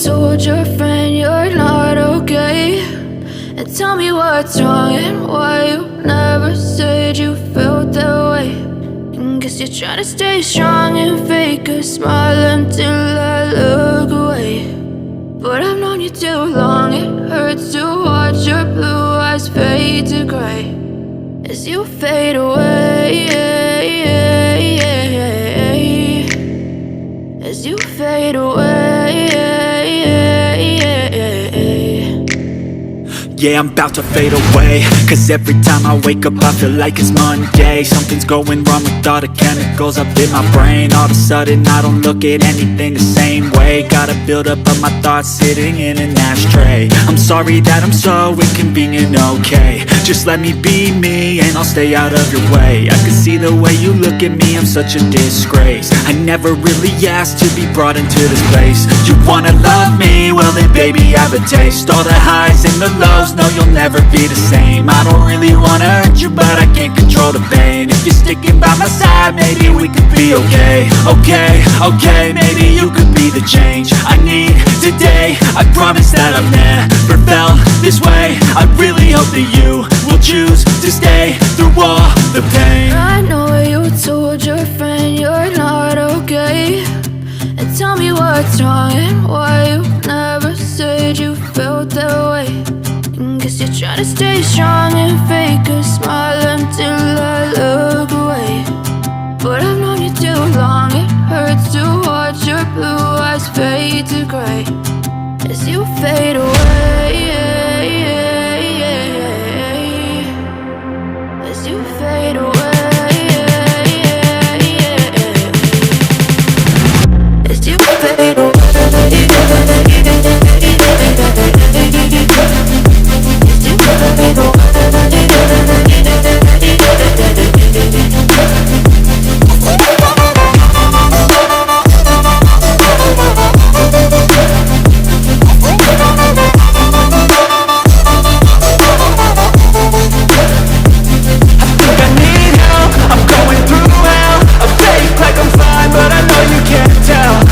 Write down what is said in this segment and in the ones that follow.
told your friend you're not okay, and tell me what's wrong and why you never said you felt that way. And guess you're trying to stay strong and fake a smile until I look away. But I've known you too long, it hurts to watch your blue eyes fade to gray as you fade away, as you fade away. Yeah, I'm about to fade away, cause every time I wake up I feel like it's Monday. Something's going wrong with all the chemicals up in my brain. All of a sudden I don't look at anything the same way. Got a buildup of my thoughts sitting in an ashtray. I'm sorry that I'm so inconvenient, okay. Just let me be me and I'll stay out of your way. I can see the way you look at me, I'm such a disgrace. I never really asked to be brought into this place. You wanna love me? Well then baby have a taste. All the highs and the lows, no, you'll never be the same. I don't really wanna hurt you, but I can't control the pain. If you're sticking by my side, maybe we could be okay. Okay, maybe you could be the change I need today. I promise that I've never felt this way. I really hope that you will choose to stay through all the pain. I know you told your friend you're not okay, and tell me what's wrong and why you never said you felt that way. Guess you're trying to stay strong and fake a smile until I look away. But I've known you too long, it hurts to watch your blue eyes fade to gray as you fade away, as you fade away, as you fade away.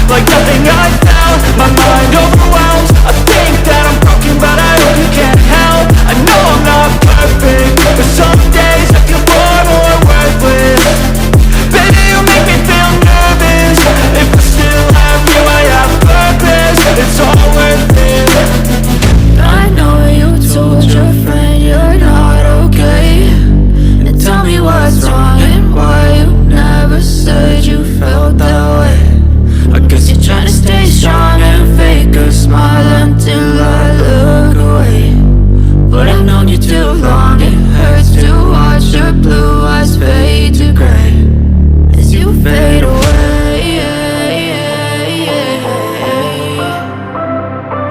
Like nothing I found, my mind overwhelms. I think that I'm broken, but I hope you can't help. I know I'm not perfect, but some days I feel far more worthless. Baby, you make me feel nervous. If I still have you, I have purpose. It's all worth it. I know you told your friend you're not okay, and tell me what's wrong and why you never said you felt that way. I guess you're trying to stay strong and fake a smile until I look away. But I've known you too long, it hurts to watch your blue eyes fade to gray as you fade away,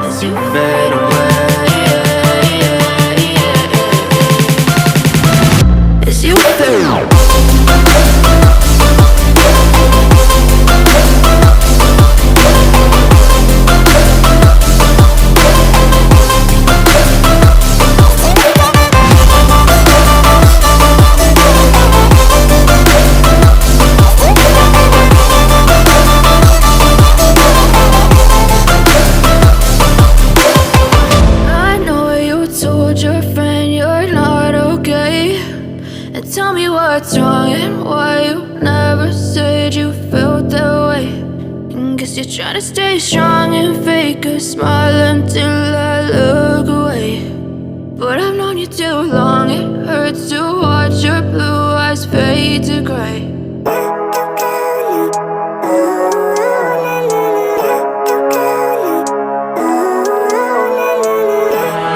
as you fade away, as you fade away. Tell me what's wrong and why you never said you felt that way. And guess you're trying to stay strong and fake a smile until I look away. But I've known you too long, it hurts to watch your blue eyes fade to gray.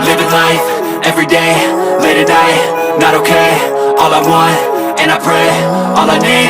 Living life, every day, late at night, not okay. All I want, and I pray, all I need